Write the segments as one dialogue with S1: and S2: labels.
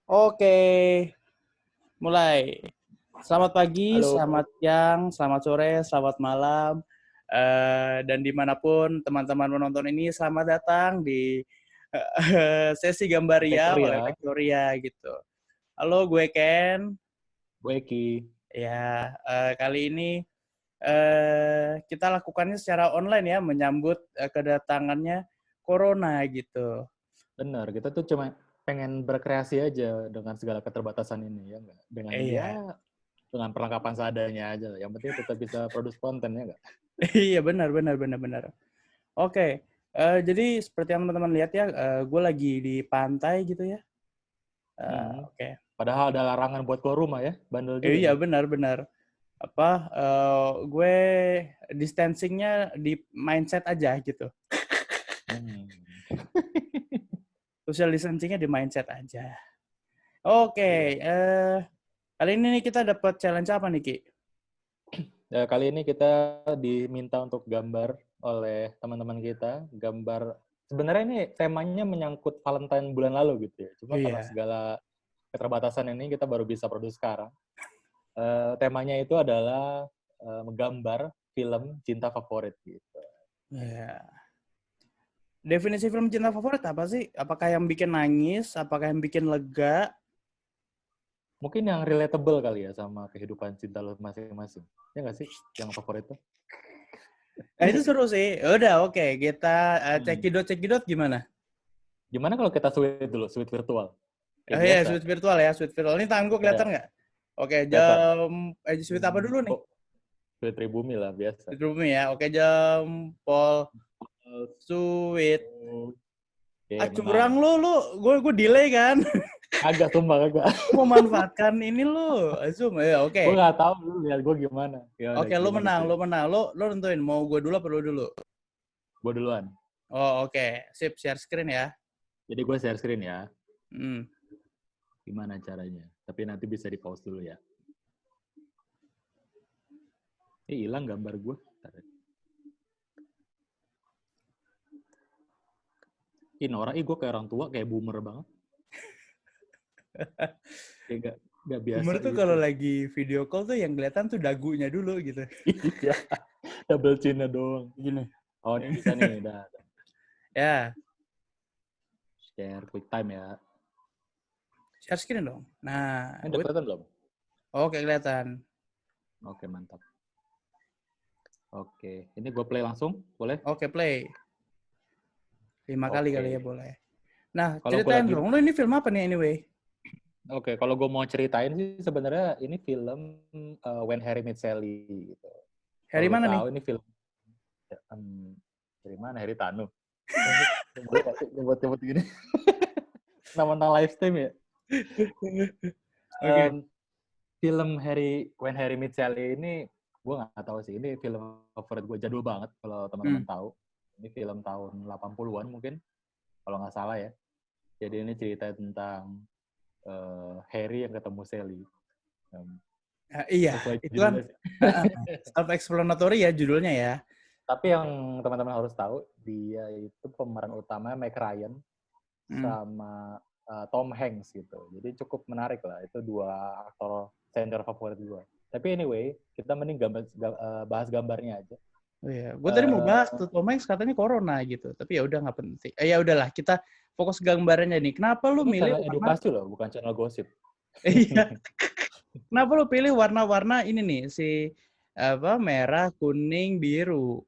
S1: Oke, mulai. Selamat pagi,
S2: Halo,
S1: selamat siang, selamat sore, selamat malam, dan dimanapun teman-teman menonton ini, selamat datang di sesi Gambaria oleh
S2: Victoria,
S1: Victoria gitu. Halo, gue Ken.
S2: gue Eki.
S1: Ya, kali ini kita lakukannya secara online ya, menyambut kedatangannya Corona gitu.
S2: Benar, kita tuh cuma pengen berkreasi aja dengan segala keterbatasan ini, ya nggak?
S1: Iya,
S2: Dengan perlengkapan seadanya aja. Yang penting tetap bisa produce konten, ya nggak?
S1: iya benar, benar, benar, benar. Oke, jadi seperti yang teman-teman lihat ya, gue lagi di pantai gitu ya.
S2: Hmm.
S1: Oke.
S2: Padahal ada larangan buat keluar rumah ya, bandel juga
S1: Iya
S2: nih.
S1: benar-benar. Apa, gue distancing-nya di mindset aja gitu.
S2: Hmm.
S1: Social distancing-nya di mindset aja. Oke,
S2: Iya.
S1: kali ini nih kita dapat challenge apa nih, Ki?
S2: Ya, kali ini kita diminta untuk gambar oleh teman-teman kita, gambar sebenarnya ini temanya menyangkut Valentine bulan lalu gitu ya. Cuma karena
S1: Iya.
S2: segala keterbatasan ini kita baru bisa produce sekarang. Temanya itu adalah menggambar film cinta favorit gitu.
S1: Iya. Definisi film cinta favorit apa sih? Apakah yang bikin nangis? Apakah yang bikin lega?
S2: Mungkin yang relatable kali ya sama kehidupan cinta lo masing-masing. Ya nggak sih? Yang favorit tuh?
S1: Nah, itu seru sih. Udah, oke. Kita
S2: Hmm.
S1: cekidot gimana?
S2: Gimana kalau kita sweet dulu, sweet virtual?
S1: Oh
S2: Kayak
S1: iya,
S2: biasa.
S1: sweet virtual ya, sweet virtual. Ini tangan gue kelihatan
S2: Ya,
S1: nggak? Oke,
S2: kelihatan.
S1: sweet apa dulu nih?
S2: Oh, sweet pribumi lah, biasa.
S1: Sweet bumi ya. Oke, jempol sweet. Ah,
S2: Oke,
S1: curang
S2: menang.
S1: gue delay kan.
S2: Agak sumpah, agak.
S1: Gue memanfaatkan ini lu. Zoom ya,
S2: Gue
S1: oke.
S2: nggak tahu lu lihat gue gimana. Ya udah,
S1: Oke, lu
S2: gimana
S1: menang,
S2: sih?
S1: lu menang. Lu nentuin mau gue dulu apa lu dulu?
S2: Gue duluan.
S1: Oh, oke. Sip, share screen ya.
S2: Jadi gue share screen ya.
S1: Hmm.
S2: Gimana caranya? Tapi nanti bisa di pause dulu ya. Hilang gambar gue. Ih, Nora, gue kayak orang tua, kayak boomer banget. Kayak gak biasa
S1: Boomer tuh
S2: gitu.
S1: kalau lagi video call tuh yang kelihatan tuh dagunya dulu gitu.
S2: Iya, double chin doang.
S1: Gini.
S2: Oh, ini bisa nih, udah.
S1: Ya,
S2: Share quick time ya.
S1: share screen dong. Nah,
S2: Ini udah kelihatan belum?
S1: oke kelihatan.
S2: Oke, mantap. Oke, ini gue play langsung, boleh?
S1: Oke, play. 5 kali kali ya
S2: Oke.
S1: boleh. Nah,
S2: Kalau gue
S1: ceritain
S2: lagi,
S1: dong, lu ini film apa nih anyway?
S2: oke, kalau gue mau ceritain sih sebenarnya ini film When Harry Met Sally gitu.
S1: Harry
S2: Kalau lo
S1: mana nih?
S2: tahu ini film dari mana? Harry Tanu. Boleh nggak sih nyebut-nyebut gini? Nama-nama live stream ya.
S1: Oke.
S2: Um, Film When Harry Met Sally ini gue nggak tahu sih. Ini film favorit gue, jadul banget kalau
S1: Hmm.
S2: teman-teman tahu. Ini film tahun 80-an mungkin kalau nggak salah ya. Jadi ini cerita tentang Harry yang ketemu Sally.
S1: Iya,
S2: Sesuai
S1: itu kan
S2: judulnya sih.
S1: self-explanatory ya judulnya ya.
S2: Tapi yang teman-teman harus tahu, dia itu pemeran utama Meg Ryan
S1: Hmm.
S2: sama Tom Hanks gitu. Jadi cukup menarik lah. Itu dua aktor senior favorit gue. Tapi anyway, kita mending bahas gambarnya aja.
S1: Oh iya, gue tadi mau bahas tuh Tom Hanks katanya corona gitu, tapi ya udah nggak penting. Ya udahlah, kita fokus gambarnya nih. Kenapa lu
S2: Ini
S1: milih
S2: channel
S1: warna?
S2: edukasi loh, bukan channel gosip.
S1: Iya, kenapa lu pilih warna-warna ini nih si apa merah, kuning, biru?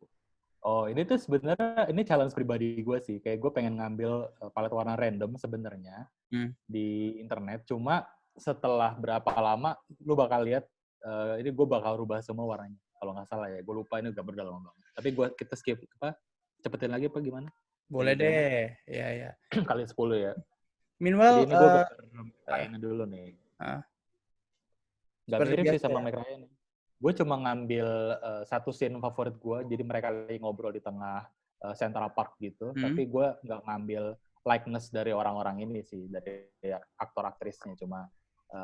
S2: Oh, ini tuh sebenarnya ini challenge pribadi gue sih. Kayak gue pengen ngambil palet warna random sebenarnya
S1: Hmm.
S2: di internet. Cuma setelah berapa lama, lu bakal lihat ini gue bakal rubah semua warnanya. Kalau nggak salah ya, gue lupa ini gambar dalam banget. Tapi kita skip apa? Cepetin lagi apa gimana?
S1: Boleh
S2: Editannya
S1: deh, ya ya.
S2: kali 10 ya. Jadi
S1: Meanwhile,
S2: ini gue gambar Ryan dulu nih. Nggak
S1: seperti
S2: mirip sih
S1: biasa
S2: sama
S1: ya.
S2: Meg Ryan. Gue cuma ngambil satu scene favorit gue, jadi mereka lagi ngobrol di tengah Central Park gitu.
S1: Hmm.
S2: Tapi gue nggak ngambil likeness dari orang-orang ini sih, dari aktor aktrisnya, cuma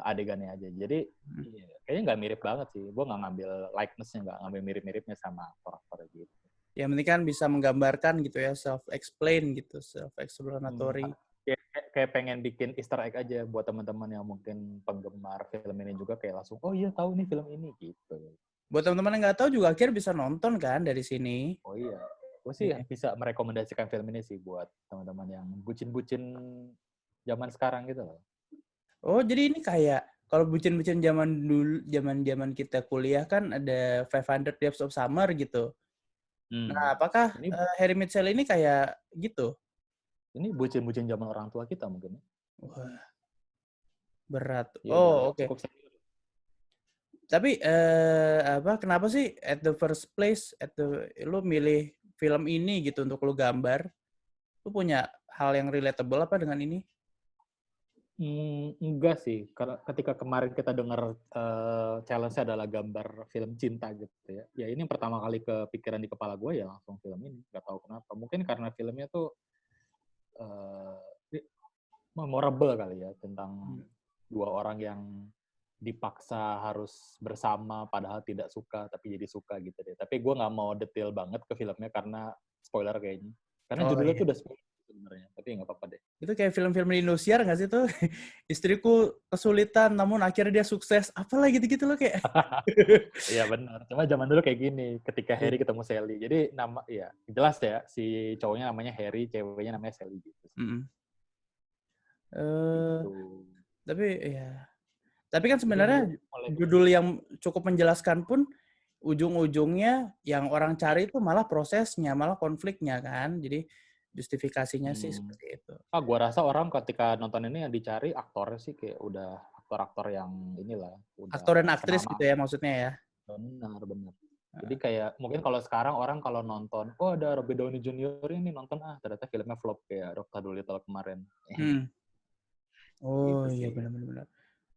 S2: adegannya aja. Jadi kayaknya nggak mirip banget sih. Gue nggak ngambil likeness-nya, nggak ngambil mirip-miripnya sama aktor-aktor gitu.
S1: Yang penting kan bisa menggambarkan gitu ya, self-explain gitu, self-explanatory.
S2: Kayak pengen bikin Easter egg aja buat teman-teman yang mungkin penggemar film ini juga kayak langsung, oh iya tahu nih film ini gitu.
S1: Buat teman-teman yang nggak tahu juga akhirnya bisa nonton kan dari sini.
S2: Oh iya, gue sih
S1: Iya.
S2: bisa merekomendasikan film ini sih buat teman-teman yang bucin-bucin zaman sekarang gitu loh.
S1: Oh, jadi ini kayak kalau bucin-bucin zaman dulu, zaman kita kuliah kan ada 500 Days of Summer gitu. Nah, apakah
S2: Ini
S1: Harry Met Sally ini kayak gitu?
S2: ini bucin-bucin zaman orang tua kita mungkin.
S1: Wah, berat.
S2: Ya udah
S1: Oh, oke.
S2: cukup serius.
S1: Tapi kenapa sih at the first place lu milih film ini gitu untuk lu gambar? Lu punya hal yang relatable apa dengan ini?
S2: Enggak sih, karena ketika kemarin kita dengar challenge-nya adalah gambar film cinta gitu ya. Ya ini yang pertama kali kepikiran di kepala gue ya langsung film ini. Gak tahu kenapa. Mungkin karena filmnya tuh memorable kali ya tentang dua orang yang dipaksa harus bersama padahal tidak suka tapi jadi suka gitu deh. Tapi gue nggak mau detail banget ke filmnya karena spoiler kayaknya. Karena
S1: Oh
S2: judulnya
S1: iya.
S2: tuh udah spoiler sebenarnya. Tapi nggak apa-apa deh.
S1: Itu kayak film-film di Indosiar nggak sih tuh? Istriku kesulitan namun akhirnya dia sukses. Apalah gitu-gitu loh kayak.
S2: Iya benar. Cuma zaman dulu kayak gini, ketika Harry
S1: Iya.
S2: ketemu Sally. Jadi nama ya jelas ya si cowoknya namanya Harry, ceweknya namanya Sally gitu.
S1: Mm-mm. Eh,
S2: Gitu.
S1: tapi ya. Tapi kan
S2: Jadi
S1: sebenarnya
S2: mulai
S1: judul yang cukup menjelaskan pun ujung-ujungnya yang orang cari itu malah prosesnya, malah konfliknya kan. Jadi justifikasinya sih seperti itu.
S2: gua rasa orang ketika nonton ini yang dicari aktornya sih kayak udah aktor-aktor yang inilah,
S1: Aktor dan
S2: udah
S1: aktris
S2: ternama.
S1: gitu ya maksudnya ya.
S2: Benar. Jadi kayak mungkin kalau sekarang orang kalau nonton, oh ada Robert Downey Jr. ini nonton ternyata filmnya flop kayak Dr. Dolittle kemarin.
S1: Hmm. Oh
S2: Gitu
S1: iya
S2: sih.
S1: benar-benar.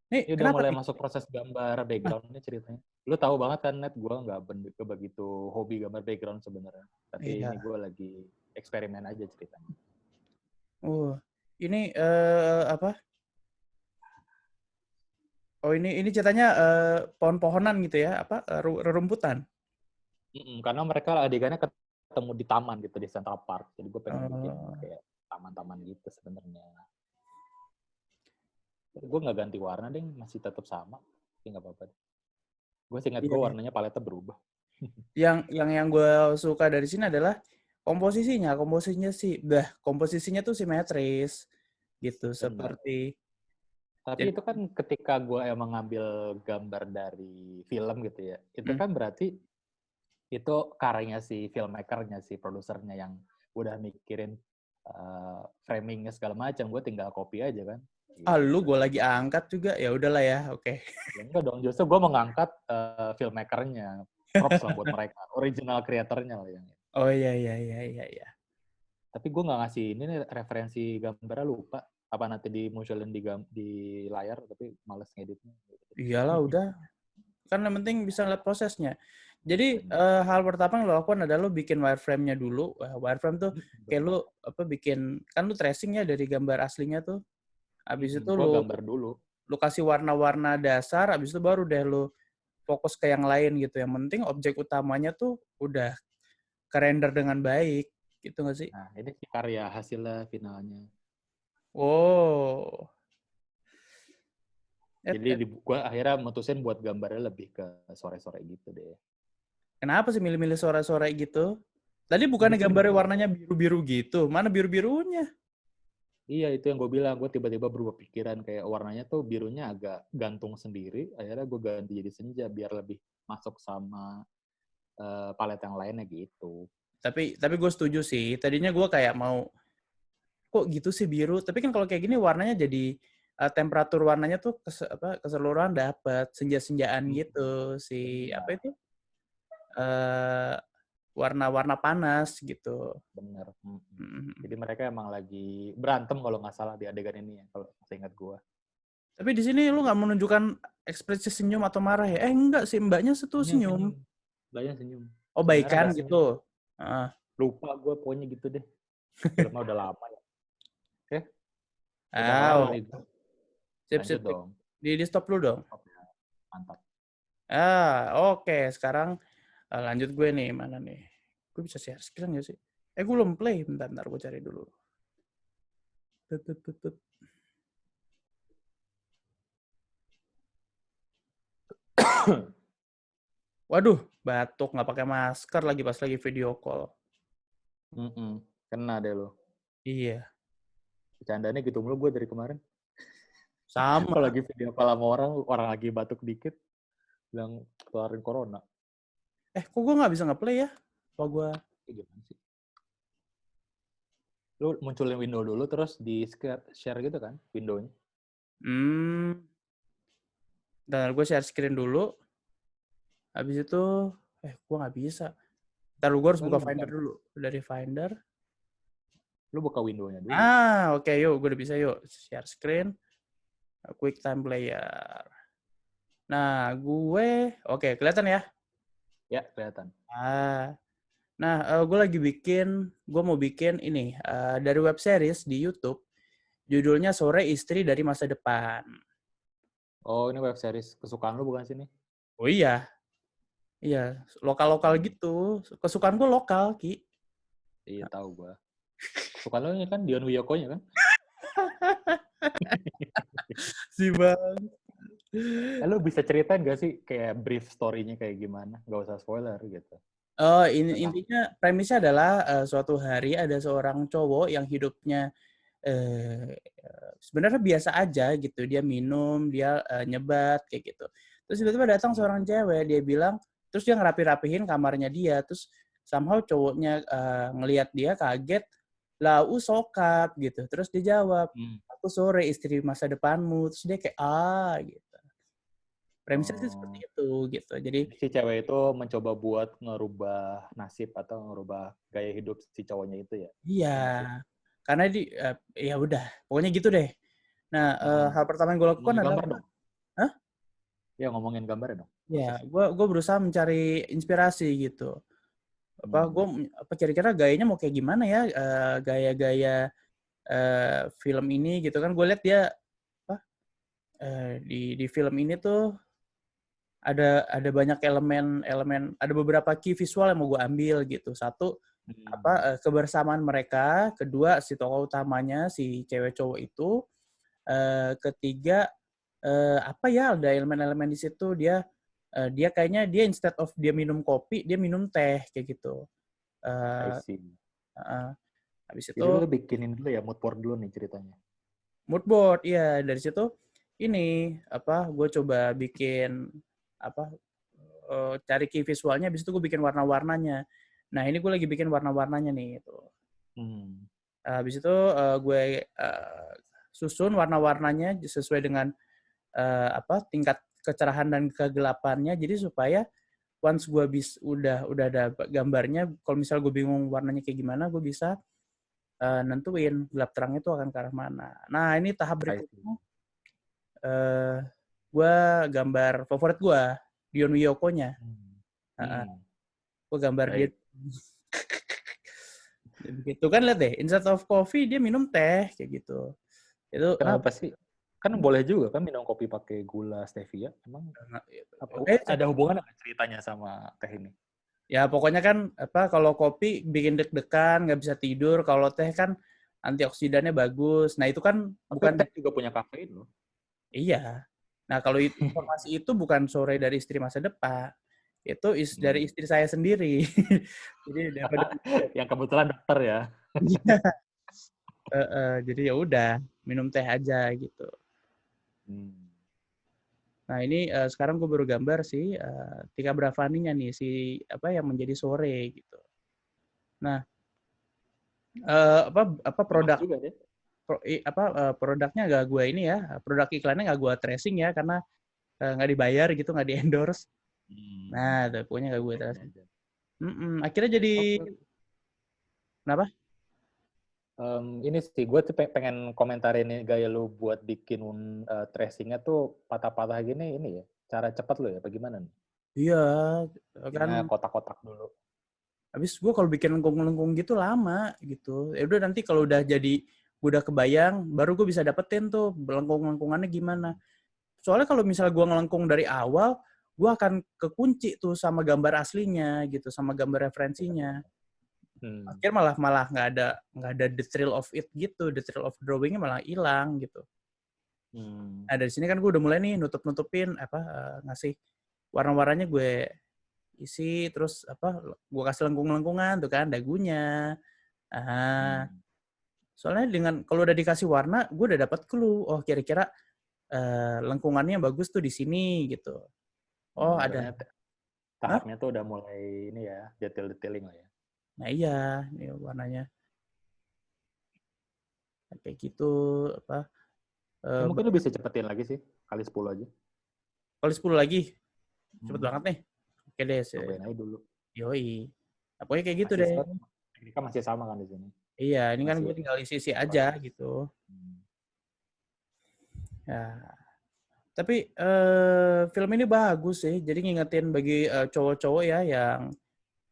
S1: Nih
S2: Ini udah
S1: kenapa
S2: mulai
S1: nih?
S2: masuk proses gambar backgroundnya ceritanya. Lu tahu banget kan Net, gue nggak begitu hobi gambar background sebenarnya. Tapi
S1: Iya.
S2: ini gue lagi eksperimen aja ceritanya.
S1: Oh ini apa? Oh ini ceritanya pohon-pohonan gitu ya? Apa rerumputan?
S2: Karena mereka adegannya ketemu di taman gitu di Central Park. Jadi gue pengen bikin
S1: Oh.
S2: kayak taman-taman gitu sebenarnya. Gue nggak ganti warna deh, masih tetap sama. Tapi nggak apa-apa. Gue ingat
S1: Iya,
S2: gue
S1: iya.
S2: warnanya paletnya berubah.
S1: Yang gue suka dari sini adalah komposisinya. Komposisinya tuh simetris gitu
S2: Benar.
S1: seperti
S2: Tapi
S1: jadi
S2: itu kan ketika gue emang ngambil gambar dari film gitu ya, itu kan berarti itu karyanya si filmmaker-nya, si produsernya yang udah mikirin framing-nya segala macam. Gue tinggal copy aja kan.
S1: lu
S2: Gitu.
S1: gue lagi angkat juga ya udahlah ya, oke.
S2: Ya enggak dong, justru gue mengangkat filmmaker-nya. Props lah buat mereka, original creator-nya lah yang.
S1: Oh iya iya iya iya iya.
S2: Tapi gue nggak ngasih ini nih, referensi gambarnya lupa. Apa nanti dimunculin di layar, tapi males ngeditnya.
S1: Iyalah udah. Kan yang penting bisa lihat prosesnya. Jadi
S2: Benar.
S1: hal pertama yang lo lakukan adalah lo bikin wireframe-nya dulu. Wireframe tuh kayak
S2: Benar.
S1: lo bikin kan lo tracing ya dari gambar aslinya tuh. Habis itu
S2: Gue
S1: lo
S2: gambar dulu.
S1: kasih warna-warna dasar, habis itu baru deh lo fokus ke yang lain gitu. Yang penting objek utamanya tuh udah ke-render dengan baik, gitu nggak sih?
S2: Nah, ini sih karya hasilnya finalnya.
S1: Oh.
S2: Jadi gue akhirnya mutusin buat gambarnya lebih ke sore-sore gitu deh.
S1: Kenapa sih milih-milih sore-sore gitu? Tadi bukannya
S2: Bikin
S1: gambarnya warnanya biru-biru gitu. Mana biru-birunya?
S2: iya itu yang gue bilang, gue tiba-tiba berubah pikiran kayak warnanya tuh birunya agak gantung sendiri, akhirnya gue ganti jadi senja biar lebih masuk sama palet yang lainnya gitu.
S1: Tapi gue setuju sih. Tadinya gue kayak mau kok gitu sih biru. Tapi kan kalau kayak gini warnanya jadi temperatur warnanya tuh keseluruhan dapat senja-senjaan gitu si
S2: Benar,
S1: apa itu warna-warna panas gitu.
S2: benar.
S1: Mm.
S2: Jadi mereka emang lagi berantem kalau nggak salah di adegan ini ya, kalau seingat gue.
S1: Tapi di sini lu nggak menunjukkan ekspresi senyum atau marah ya? Enggak sih, mbaknya tuh senyum.
S2: Senyum. Banyak senyum.
S1: Oh,
S2: Sebenarnya
S1: baikan
S2: nggak senyum.
S1: gitu.
S2: Lupa gue pokoknya gitu deh. Filmnya udah lama ya. Oke, udah kelar
S1: Oh,
S2: dari
S1: sip,
S2: lanjut
S1: sip, sip.
S2: dong.
S1: Di stop dulu dong.
S2: Mantap.
S1: Oke. Sekarang lanjut gue nih. Mana nih? Gue bisa share screen nggak sih? Gue belum play. Bentar, gue cari dulu. Tut. Waduh, batuk nggak pakai masker lagi pas lagi video call.
S2: Kena deh lo.
S1: Iya,
S2: Bercandanya gitu mulu gue dari kemarin.
S1: sama.
S2: Kalau lagi video call sama orang lagi batuk dikit, bilang keluarin corona.
S1: Kok gue nggak bisa nge-play ya? Kok gue...
S2: Gimana sih? Lu munculin window dulu, terus di share gitu kan, window-nya.
S1: Dan gue share screen dulu. Habis itu, gue nggak bisa. Ntar gue harus buka Finder dulu. Dari Finder.
S2: Lu buka window-nya dulu.
S1: Oke, yuk. Gue udah bisa, yuk. Share screen. Quick time player. Nah, oke, kelihatan ya?
S2: Ya, kelihatan.
S1: Nah, gue mau bikin ini, dari web series di YouTube. Judulnya Sore Istri dari Masa Depan.
S2: Oh, ini web series kesukaan lu bukan sih nih?
S1: Oh iya. Iya, lokal-lokal gitu. Kesukaan gue lokal, Ki.
S2: Iya, tahu gue. Kesukaan lu ini kan Dion Wiyoko-nya kan?
S1: Si Bang.
S2: Lu bisa ceritain gak sih kayak brief story-nya kayak gimana? Gak usah spoiler gitu.
S1: Intinya premisnya adalah suatu hari ada seorang cowok yang hidupnya sebenarnya biasa aja gitu. Dia minum, dia nyebat kayak gitu. Terus tiba-tiba datang seorang cewek, dia bilang, terus dia ngerapi-rapihin kamarnya dia. Terus somehow cowoknya ngelihat dia kaget, "Lau sokap," gitu. Terus dia jawab, "Aku Sore, istri masa depanmu." Terus dia kayak, gitu. Premisnya sih seperti itu gitu. Jadi
S2: si cewek itu mencoba buat ngerubah nasib atau ngerubah gaya hidup si cowoknya itu ya.
S1: Iya. Karena ya udah, pokoknya gitu deh. Nah, hal pertama yang gue lakukan
S2: ngomongin
S1: adalah
S2: gambar dong.
S1: Hah?
S2: Ya, ngomongin gambar dong.
S1: Ya, gue berusaha mencari inspirasi gitu. Apa kira-kira gayanya mau kayak gimana ya? Gaya-gaya film ini gitu kan. Gue lihat dia di film ini tuh ada banyak elemen, ada beberapa key visual yang mau gue ambil gitu. Satu, kebersamaan mereka. Kedua, si tokoh utamanya, si cewek cowok itu. Ketiga, ada elemen-elemen di situ. Dia kayaknya instead of dia minum kopi, dia minum teh kayak gitu.
S2: I see.
S1: Habis itu,
S2: jadi lu bikinin dulu ya mood board dulu nih ceritanya.
S1: Mood board, iya. Dari situ gue coba bikin cari key visualnya, habis itu gue bikin warna-warnanya. Nah, ini gue lagi bikin warna-warnanya nih itu. Habis itu gue susun warna-warnanya sesuai dengan tingkat kecerahan dan kegelapannya. Jadi supaya once gue udah ada gambarnya, kalau misal gue bingung warnanya kayak gimana, gue bisa nentuin gelap terang itu akan ke arah mana. Nah, ini tahap berikutnya. Gue gambar favorit gue, Dion Wiyoko-nya. Gue gambar dia. Begitu kan, lihat deh, instead of coffee dia minum teh kayak gitu. Itu
S2: kenapa sih? Kan boleh juga kan minum kopi pakai gula stevia. Emang ada hubungan dengan ceritanya sama teh ini?
S1: Ya pokoknya kan kalau kopi bikin deg-degan, nggak bisa tidur. Kalau teh kan antioksidannya bagus. Nah itu kan bukan
S2: teh juga punya kafein loh.
S1: Iya. Nah kalau informasi itu bukan Sore dari Istri Masa Depan. Itu dari istri saya sendiri. Jadi
S2: yang kebetulan dokter ya.
S1: Jadi ya udah minum teh aja gitu. Nah ini sekarang gue baru gambar sih Tika Bravani-nya nih, si yang menjadi Sore gitu. Nah produk
S2: juga deh.
S1: Produknya nggak gue ini ya, produk iklannya nggak gue tracing ya karena nggak dibayar gitu, nggak di endorse. Nah pokoknya nggak gue tracing. Akhirnya jadi kenapa?
S2: Ini sih gue tuh pengen komentarin gaya lu buat bikin tracingnya tuh patah-patah gini ini ya, cara cepat lu ya, bagaimana nih?
S1: Iya
S2: kan kotak-kotak dulu.
S1: Habis gue kalau bikin lengkung-lengkung gitu lama gitu. Ya udah nanti kalau udah jadi udah kebayang, baru gue bisa dapetin tuh lengkung-lengkungannya gimana. Soalnya kalau misalnya gue ngelengkung dari awal, gue akan kekunci tuh sama gambar aslinya gitu, sama gambar referensinya. Akhirnya malah nggak ada the thrill of it gitu, the thrill of drawingnya malah hilang gitu. Nah dari sini kan gue udah mulai nih nutupin ngasih warna-warnanya gue isi, terus gue kasih lengkung-lengkungan tuh kan dagunya. Soalnya kalau udah dikasih warna, gue udah dapat clue. Oh kira-kira lengkungannya bagus tuh di sini gitu. Oh ada.
S2: Tahapnya tuh udah mulai ini ya, detail-detailing lah ya.
S1: Nah iya, ini warnanya kayak gitu
S2: mungkin lu bisa cepetin lagi sih, kali 10 aja.
S1: Kali 10 lagi, cepet banget nih. Oke deh.
S2: Cobain aja dulu.
S1: Yoi. Nah, pokoknya kayak gitu deh.
S2: Teknika masih sama kan di sini.
S1: Iya, ini kan gue tinggal isi aja gitu. Ya. Tapi film ini bagus sih. Jadi ngingetin bagi cowok-cowok ya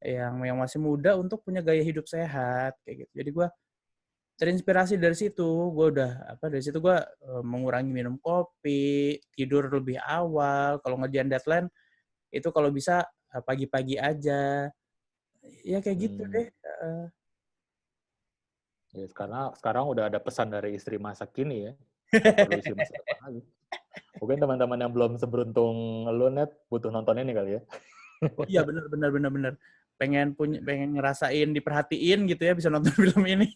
S1: yang masih muda untuk punya gaya hidup sehat kayak gitu. Jadi gue terinspirasi dari situ. Dari situ gue mengurangi minum kopi, tidur lebih awal. Kalau ngerjain deadline itu kalau bisa pagi-pagi aja. Ya kayak gitu deh.
S2: Ya, sekarang udah ada pesan dari istri masa kini ya. Nggak perlu istri masa depan lagi. Mungkin teman-teman yang belum seberuntung lu, Net, butuh nonton ini kali ya.
S1: Oh iya benar. Pengen ngerasain diperhatiin gitu ya bisa nonton film ini.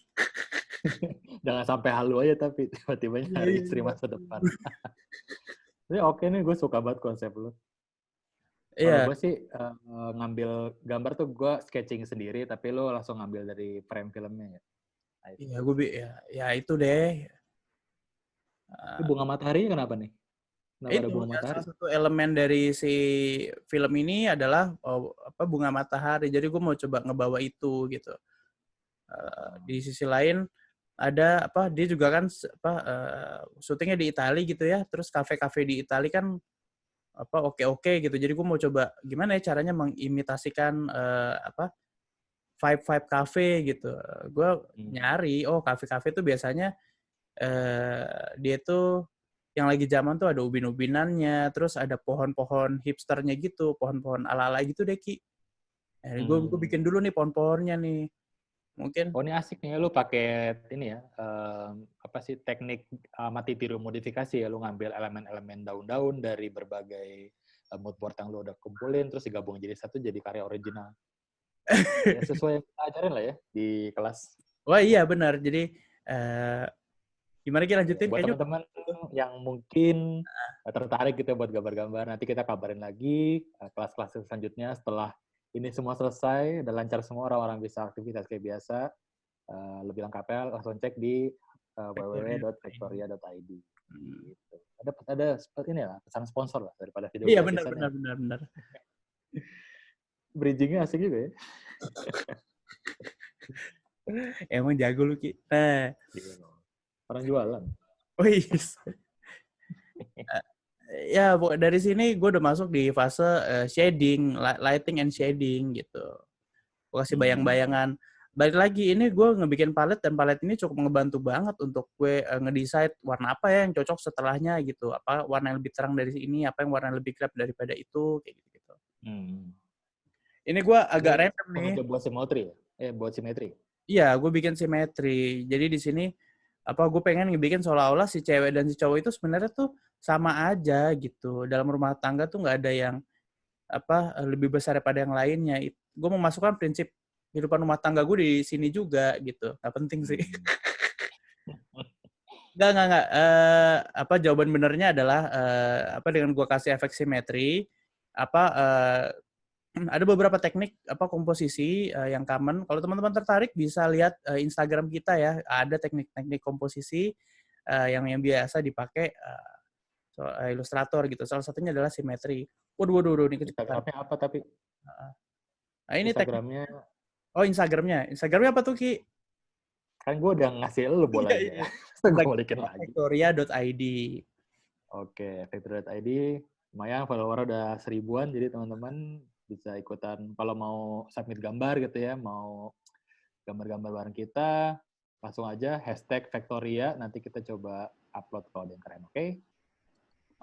S2: Jangan sampai halu aja tapi tiba-tiba nyari istri masa depan. Ini oke nih, gue suka banget konsep lu. Kalau gue sih ngambil gambar tuh gue sketching sendiri, tapi lu langsung ngambil dari frame filmnya ya.
S1: Iya, gue ya itu deh.
S2: Ini bunga matahari kenapa nih?
S1: Itu salah satu elemen dari si film ini adalah bunga matahari. Jadi gue mau coba ngebawa itu gitu. Di sisi lain ada dia juga kan syutingnya di Italia gitu ya. Terus kafe-kafe di Italia kan oke gitu. Jadi gue mau coba gimana ya caranya mengimitasikan vibe kafe gitu. Gue nyari kafe-kafe tuh biasanya dia tuh yang lagi zaman tuh ada ubin-ubinannya, terus ada pohon-pohon hipsternya gitu, pohon-pohon ala-ala gitu deh Ki. Gue bikin dulu nih pohon-pohonnya nih. Mungkin.
S2: Oh ini asik nih, lu pakai ini ya, teknik mati tiru modifikasi ya, lu ngambil elemen-elemen daun-daun dari berbagai mood board yang lu udah kumpulin, terus digabung jadi satu jadi karya original. Ya, sesuai yang kita ajarin lah ya di kelas.
S1: Wah iya benar, jadi gimana kita lanjutin?
S2: Buat teman-teman yang mungkin tertarik gitu buat gambar-gambar, nanti kita kabarin lagi kelas-kelas selanjutnya setelah ini semua selesai, udah lancar semua, orang-orang bisa aktivitas kayak biasa. Lebih lengkapnya langsung cek di www.factoria.id. Gitu. Ada seperti ini lah, pesan sponsor lah daripada video.
S1: Iya benar.
S2: Bridgingnya asik juga ya.
S1: Emang jago lu Ki.
S2: Orang jualan.
S1: Oh ya, dari sini gue udah masuk di fase shading, lighting and shading gitu. Gue kasih bayang-bayangan. Balik lagi, ini gue ngebikin palet, dan palet ini cukup ngebantu banget untuk gue ngedesain warna apa ya yang cocok setelahnya gitu. Apa warna yang lebih terang dari sini, apa yang warna lebih gelap daripada itu, kayak gitu. Ini gue agak random nih.
S2: Buat simetri ya? Buat simetri?
S1: Iya, gue bikin simetri. Jadi di sini gue pengen ngebikin seolah-olah si cewek dan si cowok itu sebenarnya tuh sama aja gitu. Dalam rumah tangga tuh nggak ada yang lebih besar daripada yang lainnya. Gue memasukkan prinsip kehidupan rumah tangga gue di sini juga gitu. Nggak penting sih. Nggak. Jawaban benernya adalah dengan gue kasih efek simetri, ada beberapa teknik komposisi yang common. Kalau teman-teman tertarik bisa lihat Instagram kita ya. Ada teknik-teknik komposisi yang biasa dipakai ilustrator gitu. Salah satunya adalah simetri. Waduh, ini kecepatan.
S2: Instagramnya apa tapi?
S1: Ini
S2: Instagramnya.
S1: Instagramnya. Instagramnya apa tuh Ki?
S2: Kan gue udah ngasih lu bolanya. Gue balikin lagi.
S1: Factoria.id.
S2: Oke, Factoria.id. Lumayan follower udah 1000-an, jadi teman-teman bisa ikutan kalau mau submit gambar gitu ya, mau gambar-gambar bareng kita, langsung aja #Factoria, nanti kita coba upload kalau udah keren, oke?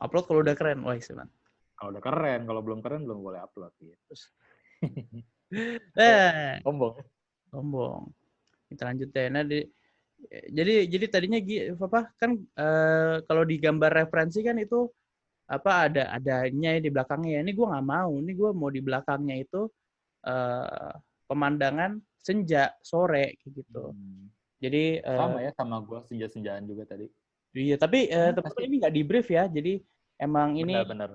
S1: Upload kalau udah keren, wah Isman.
S2: Kalau udah keren, kalau belum keren belum boleh upload gitu.
S1: Sombong. Sombong. Kita lanjut deh. Nah, jadi tadinya apa kan kalau di gambar referensi kan itu apa adanya di belakangnya. Ini gue nggak mau. Ini gue mau di belakangnya itu pemandangan senja sore kayak gitu. Jadi
S2: Sama ya sama gue senja-senjaan juga tadi.
S1: iya, tapi teman-teman ini nggak di brief ya. Jadi emang ini
S2: Benar-benar.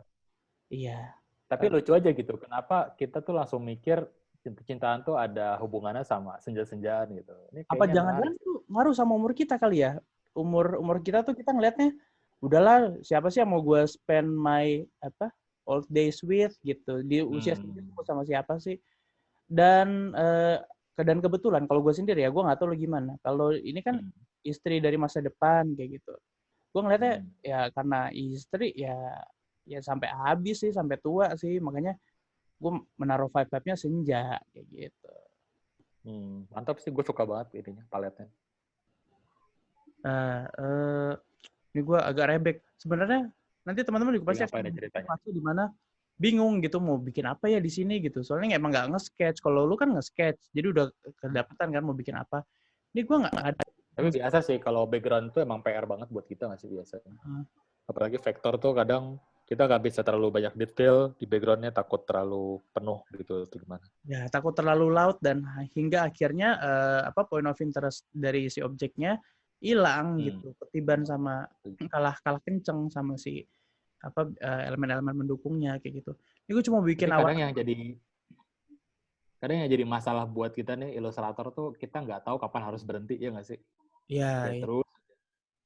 S1: iya.
S2: Tapi lucu aja gitu. Kenapa kita tuh langsung mikir cinta-cintaan tuh ada hubungannya sama senja-senjaan gitu. Ini
S1: Apa
S2: kayaknya
S1: jangan-jangan
S2: menarik.
S1: itu ngaruh sama umur kita kali ya? Umur kita tuh kita ngelihatnya udahlah siapa sih yang mau gue spend my apa old days with gitu di usia segitu sama siapa sih? Dan dan kebetulan kalau gue sendiri ya gue nggak tahu lo gimana. Kalau ini kan istri dari masa depan kayak gitu. Gue ngeliatnya ya karena istri ya sampai habis sih sampai tua sih makanya gue menaruh vibe-nya senja kayak gitu.
S2: Mantap sih, gue suka banget ininya paletnya.
S1: Ini gue agak rebek. Sebenarnya nanti teman-teman juga pasti akan fase di mana bingung gitu mau bikin apa ya di sini gitu. Soalnya emang nggak nge-sketch. Kalau lu kan nge-sketch, jadi udah kedapatan kan mau bikin apa. Ini gue nggak ada.
S2: Tapi biasa sih kalau background tuh emang PR banget buat kita nggak sih biasanya. Apalagi vektor tuh kadang kita nggak bisa terlalu banyak detail di backgroundnya, takut terlalu penuh gitu atau gimana.
S1: Ya takut terlalu laut dan hingga akhirnya point of interest dari si objeknya hilang gitu, ketiban sama kalah kenceng sama si elemen-elemen mendukungnya kayak gitu. Ini gue cuma bikin
S2: awal. Kadang yang jadi masalah buat kita nih ilustrator tuh kita nggak tahu kapan harus berhenti, ya nggak sih?
S1: Iya.
S2: Terus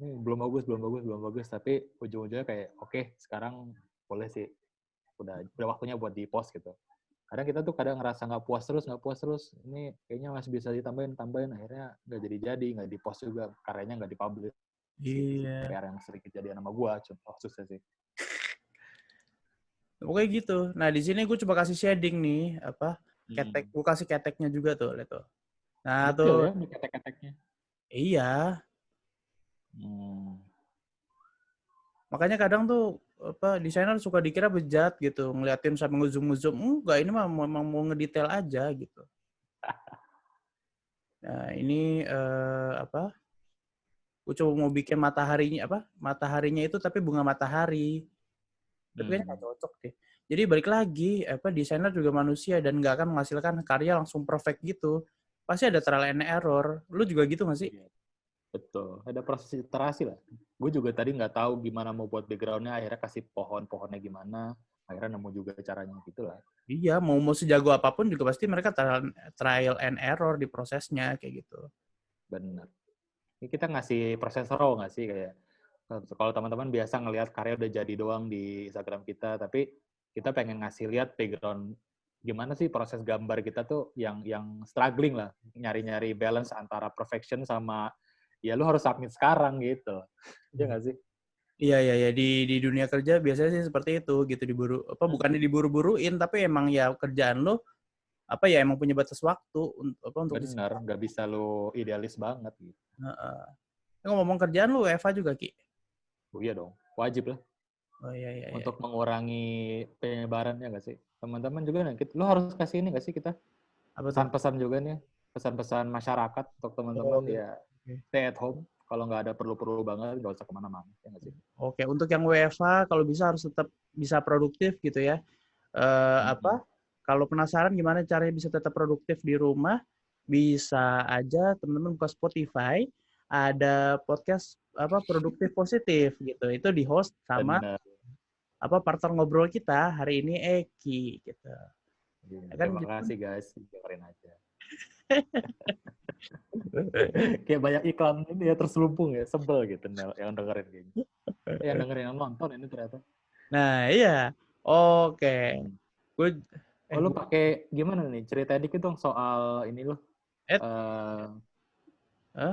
S2: belum bagus, tapi ujung-ujungnya kayak oke, sekarang boleh sih, udah waktunya buat di post gitu. Kadang kita tuh ngerasa nggak puas terus, ini kayaknya masih bisa tambahin, akhirnya nggak di post juga, karyanya nggak dipublish.
S1: Iya.
S2: PR yang sering kejadian sama gue, contoh susah sih.
S1: Pokoknya gitu. Nah di sini gue coba kasih shading nih, ketek. Gue kasih keteknya juga tuh, lihat tuh. Nah
S2: detail
S1: tuh.
S2: Ya, di ketek-keteknya.
S1: Iya. Makanya kadang tuh desainer suka dikira bejat gitu, ngeliatin sampai ngezoom. Enggak, ini mah memang mau ngedetail aja gitu. Nah ini gue coba mau bikin mataharinya itu tapi bunga matahari. Tapi kayaknya nggak cocok deh. Jadi balik lagi, desainer juga manusia dan nggak akan menghasilkan karya langsung perfect gitu. Pasti ada trial and error. Lu juga gitu nggak sih?
S2: Betul, ada proses iterasi lah. Gue juga tadi nggak tahu gimana mau buat background-nya, akhirnya kasih pohonnya gimana, akhirnya nemu juga caranya gitulah.
S1: Iya, mau sejago apapun juga pasti mereka trial and error di prosesnya kayak gitu.
S2: Benar. Ini kita ngasih proses raw nggak sih, kayak kalau teman-teman biasa ngelihat karya udah jadi doang di Instagram kita, tapi kita pengen ngasih lihat background gimana sih proses gambar kita tuh yang struggling lah, nyari-nyari balance antara perfection sama ya lu harus submit sekarang gitu. Iya nggak sih?
S1: Iya. Di dunia kerja biasanya sih seperti itu gitu, bukannya diburu-buruin tapi emang ya kerjaan lo emang punya batas waktu untuk
S2: benar, nggak bisa lo idealis banget gitu.
S1: Ngomong kerjaan lu Eva juga Ki?
S2: Oh iya dong, wajib lah.
S1: Oh iya.
S2: Untuk mengurangi penyebaran ya nggak sih? Teman-teman juga nih, lo harus kasih ini nggak sih kita? Pesan-pesan juga nih, pesan-pesan masyarakat untuk teman-teman stay at home. Kalau nggak ada perlu-perlu banget, nggak usah kemana-mana. Ya nggak sih?
S1: Oke, untuk yang WFH kalau bisa harus tetap bisa produktif gitu ya. Kalau penasaran gimana caranya bisa tetap produktif di rumah, bisa aja teman-teman buka Spotify, ada podcast produktif positif gitu. Itu di host sama partner ngobrol kita hari ini Eki gitu.
S2: Terima kasih guys, dengerin aja. Kayak banyak iklan ini ya terselubung ya, sebel gitu yang dengerin kayaknya. Yang dengerin yang nonton ini ternyata.
S1: Nah iya, oke.
S2: Lu pakai gimana nih? Cerita dikit dong soal ini lo.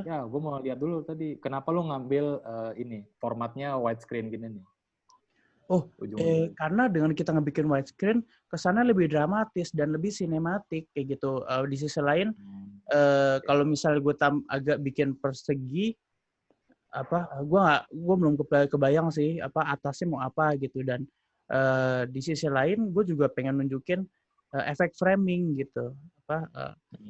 S2: Ya, gue mau lihat dulu tadi. Kenapa lu ngambil ini formatnya widescreen gini nih?
S1: Karena dengan kita ngebikin widescreen, kesannya lebih dramatis dan lebih sinematik kayak gitu. Di sisi lain, kalau misalnya gue agak bikin persegi, gue belum kebayang sih atasnya mau apa gitu. Dan di sisi lain, gue juga pengen nunjukin efek framing gitu.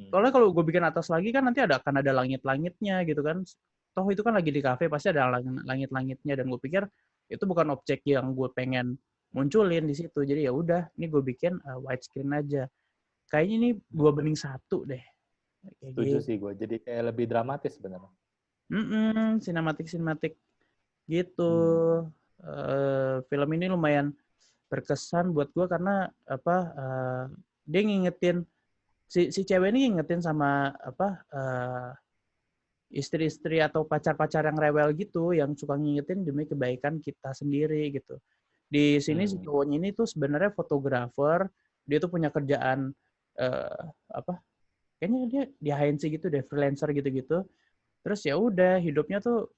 S1: Soalnya kalau gue bikin atas lagi kan nanti akan ada langit-langitnya gitu kan. Toh itu kan lagi di kafe pasti ada langit-langitnya dan gue pikir itu bukan objek yang gue pengen munculin di situ. Jadi ya udah, ini gue bikin widescreen aja. Kayaknya ini 2:1 deh. Kayak
S2: Setuju
S1: gitu.
S2: sih gue. Jadi kayak lebih dramatis sebenarnya.
S1: Sinematik gitu. Film ini lumayan berkesan buat gue karena dia ngingetin si cewek ini ngingetin sama istri-istri atau pacar-pacar yang rewel gitu yang suka ngingetin demi kebaikan kita sendiri gitu. Di sini si cowoknya ini tuh sebenarnya fotografer, dia tuh punya kerjaan eh, kayaknya dia di agensi gitu deh, freelancer gitu-gitu. Terus ya udah hidupnya tuh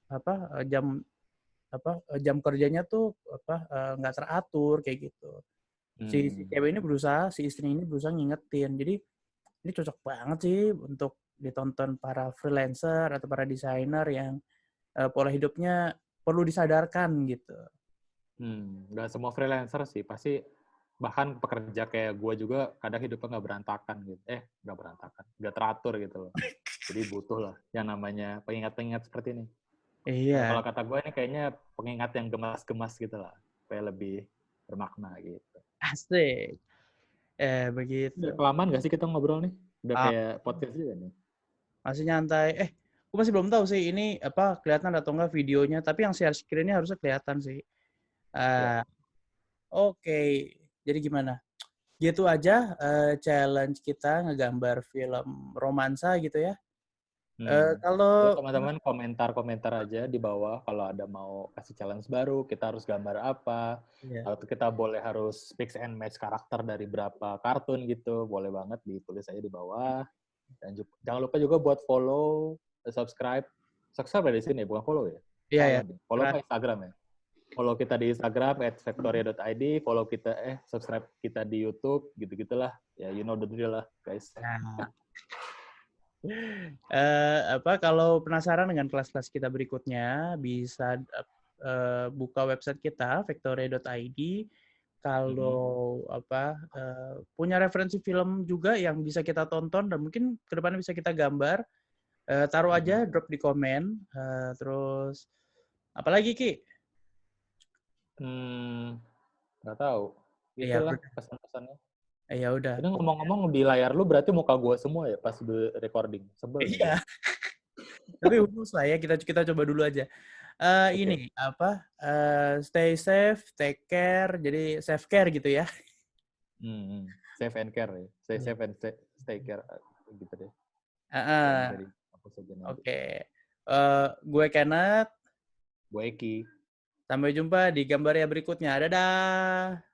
S1: jam kerjanya tuh nggak teratur kayak gitu. Si cewek ini berusaha, si istri ini berusaha ngingetin. Jadi ini cocok banget sih untuk ditonton para freelancer atau para desainer yang pola hidupnya perlu disadarkan gitu.
S2: Nggak semua freelancer sih, pasti bahkan pekerja kayak gue juga kadang hidupnya nggak berantakan gitu. Nggak berantakan, nggak teratur gitu loh. Jadi butuh lah yang namanya pengingat-pengingat seperti ini.
S1: Iya.
S2: Kalau kata gue ini kayaknya pengingat yang gemas-gemas gitu lah, supaya lebih bermakna gitu.
S1: Asik. Begitu.
S2: Udah kelamaan nggak sih kita ngobrol nih? Udah kayak podcast juga nih.
S1: Masih nyantai. Gue masih belum tahu sih ini kelihatan atau enggak videonya, tapi yang share screen-nya harusnya kelihatan sih. Oke. Jadi gimana? Gitu aja challenge kita ngegambar film romansa gitu ya.
S2: Ya,
S1: Kalau
S2: teman-teman komentar-komentar aja di bawah kalau ada mau kasih challenge baru, kita harus gambar apa, atau kita boleh harus mix and match karakter dari berapa kartun gitu, boleh banget ditulis aja di bawah. Dan jangan lupa juga buat follow, subscribe di sini, bukan follow ya?
S1: Iya ya.
S2: Follow apa Instagram ya? Follow kita di Instagram @factoria.id, follow kita subscribe kita di YouTube, gitu-gitulah. Ya, you know the drill lah, guys.
S1: Nah. Kalau penasaran dengan kelas-kelas kita berikutnya bisa buka website kita factoria.id. Kalau punya referensi film juga yang bisa kita tonton dan mungkin kedepannya bisa kita gambar, taruh aja, drop di komen. Terus apalagi Ki?
S2: Nggak tahu. Itulah pesan-pesannya.
S1: Ya udah.
S2: Ini ngomong-ngomong di layar lu berarti muka gua semua ya pas recording. Sebel.
S1: Iya. Tapi urus lah ya, kita coba dulu aja. Ini stay safe, take care, jadi self care gitu ya.
S2: Safe and care ya. Stay safe and stay care gitu deh.
S1: Oke. Gue Kenneth.
S2: Gue Eki.
S1: Sampai jumpa di gambar yang berikutnya. Dadah.